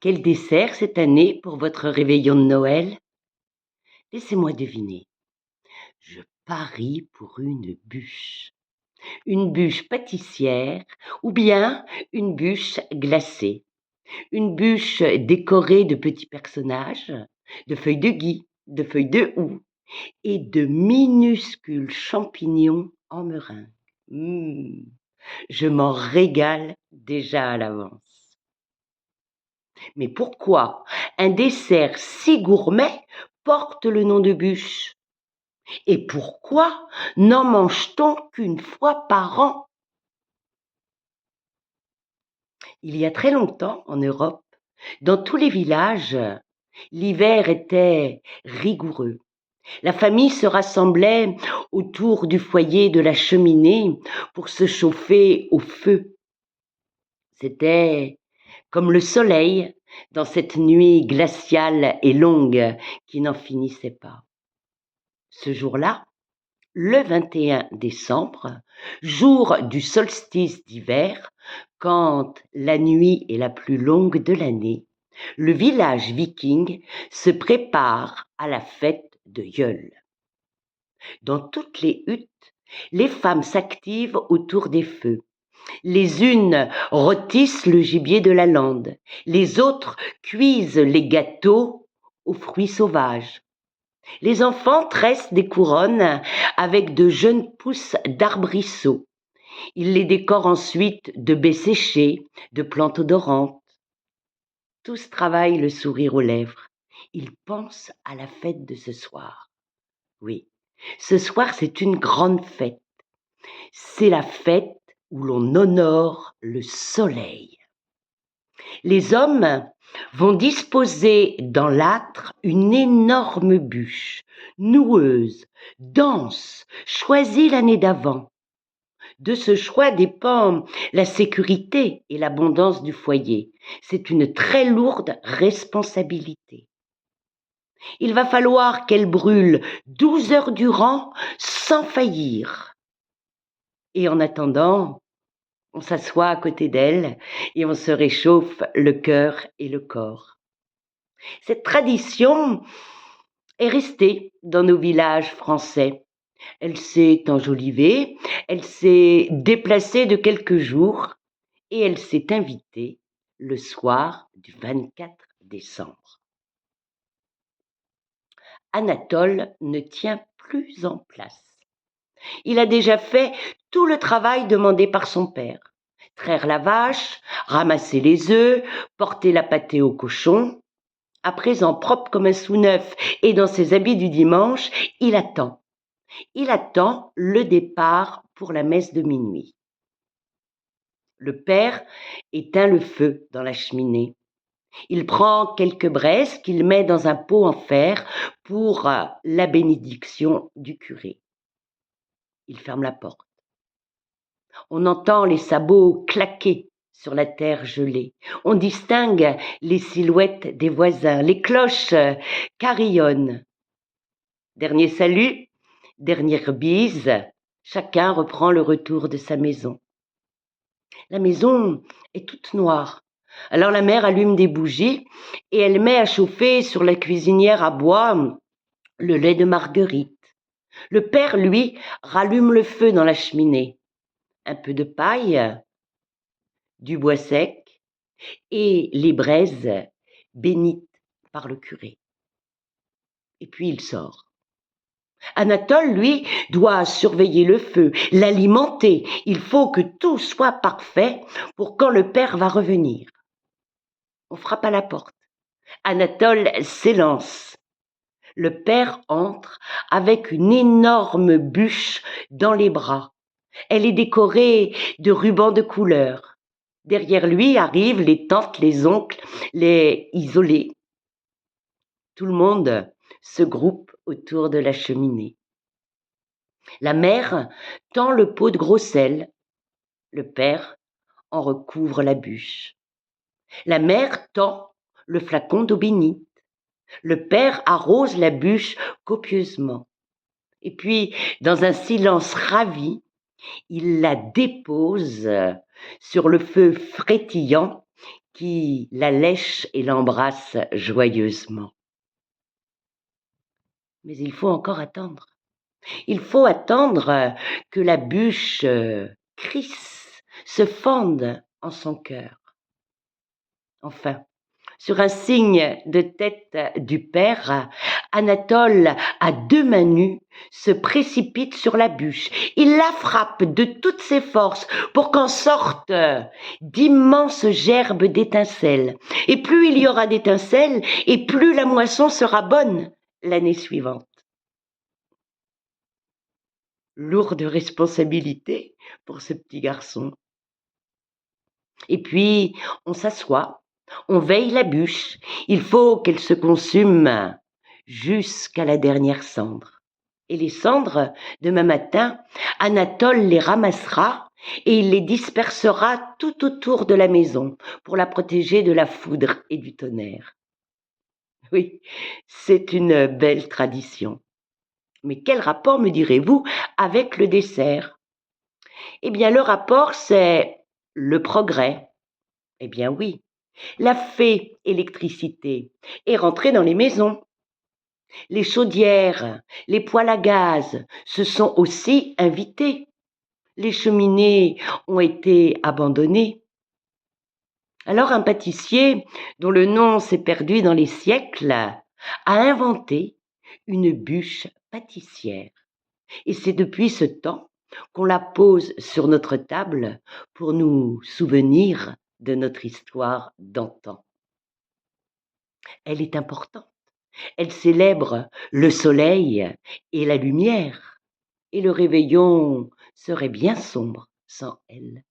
Quel dessert cette année pour votre réveillon de Noël? Laissez-moi deviner. Je parie pour une bûche pâtissière ou bien une bûche glacée. Une bûche décorée de petits personnages, de feuilles de gui, de feuilles de houx et de minuscules champignons en meringue. Mmh, je m'en régale déjà à l'avance. Mais pourquoi un dessert si gourmet porte le nom de bûche? Et pourquoi n'en mange-t-on qu'une fois par an? Il y a très longtemps, en Europe, dans tous les villages, l'hiver était rigoureux. La famille se rassemblait autour du foyer de la cheminée pour se chauffer au feu. C'était comme le soleil dans cette nuit glaciale et longue qui n'en finissait pas. Ce jour-là, le 21 décembre, jour du solstice d'hiver, quand la nuit est la plus longue de l'année, le village viking se prépare à la fête de Yule. Dans toutes les huttes, les femmes s'activent autour des feux. Les unes rôtissent le gibier de la lande, les autres cuisent les gâteaux aux fruits sauvages. Les enfants tressent des couronnes avec de jeunes pousses d'arbrisseaux. Ils les décorent ensuite de baies séchées, de plantes odorantes. Tous travaillent le sourire aux lèvres. Ils pensent à la fête de ce soir. Oui, ce soir c'est une grande fête. C'est la fête où l'on honore le soleil. Les hommes vont disposer dans l'âtre une énorme bûche, noueuse, dense, choisie l'année d'avant. De ce choix dépend la sécurité et l'abondance du foyer. C'est une très lourde responsabilité. Il va falloir qu'elle brûle 12 heures durant sans faillir. Et en attendant, on s'assoit à côté d'elle et on se réchauffe le cœur et le corps. Cette tradition est restée dans nos villages français. Elle s'est enjolivée, elle s'est déplacée de quelques jours et elle s'est invitée le soir du 24 décembre. Anatole ne tient plus en place. Il a déjà fait tout le travail demandé par son père. Traire la vache, ramasser les œufs, porter la pâtée au cochon. À présent propre comme un sou neuf et dans ses habits du dimanche, il attend. Il attend le départ pour la messe de minuit. Le père éteint le feu dans la cheminée. Il prend quelques braises qu'il met dans un pot en fer pour la bénédiction du curé. Il ferme la porte. On entend les sabots claquer sur la terre gelée. On distingue les silhouettes des voisins. Les cloches carillonnent. Dernier salut, dernière bise, chacun reprend le retour de sa maison. La maison est toute noire. Alors la mère allume des bougies et elle met à chauffer sur la cuisinière à bois le lait de marguerite. Le père, lui, rallume le feu dans la cheminée. Un peu de paille, du bois sec et les braises bénites par le curé. Et puis il sort. Anatole, lui, doit surveiller le feu, l'alimenter. Il faut que tout soit parfait pour quand le père va revenir. On frappe à la porte. Anatole s'élance. Le père entre avec une énorme bûche dans les bras. Elle est décorée de rubans de couleur. Derrière lui arrivent les tantes, les oncles, les isolés. Tout le monde se groupe autour de la cheminée. La mère tend le pot de gros sel. Le père en recouvre la bûche. La mère tend le flacon d'eau bénite. Le père arrose la bûche copieusement. Et puis, dans un silence ravi, il la dépose sur le feu frétillant qui la lèche et l'embrasse joyeusement. Mais il faut encore attendre. Il faut attendre que la bûche crisse, se fende en son cœur. Enfin, sur un signe de tête du père, Anatole, à deux mains nues, se précipite sur la bûche. Il la frappe de toutes ses forces pour qu'en sortent d'immenses gerbes d'étincelles. Et plus il y aura d'étincelles, et plus la moisson sera bonne l'année suivante. Lourde responsabilité pour ce petit garçon. Et puis, on s'assoit, on veille la bûche. Il faut qu'elle se consume jusqu'à la dernière cendre. Et les cendres, demain matin, Anatole les ramassera et il les dispersera tout autour de la maison pour la protéger de la foudre et du tonnerre. Oui, c'est une belle tradition. Mais quel rapport, me direz-vous, avec le dessert? Eh bien, le rapport, c'est le progrès. Eh bien oui, la fée électricité est rentrée dans les maisons. Les chaudières, les poêles à gaz se sont aussi invités. Les cheminées ont été abandonnées. Alors un pâtissier, dont le nom s'est perdu dans les siècles, a inventé une bûche pâtissière. Et c'est depuis ce temps qu'on la pose sur notre table pour nous souvenir de notre histoire d'antan. Elle est importante. Elle célèbre le soleil et la lumière, et le réveillon serait bien sombre sans elle.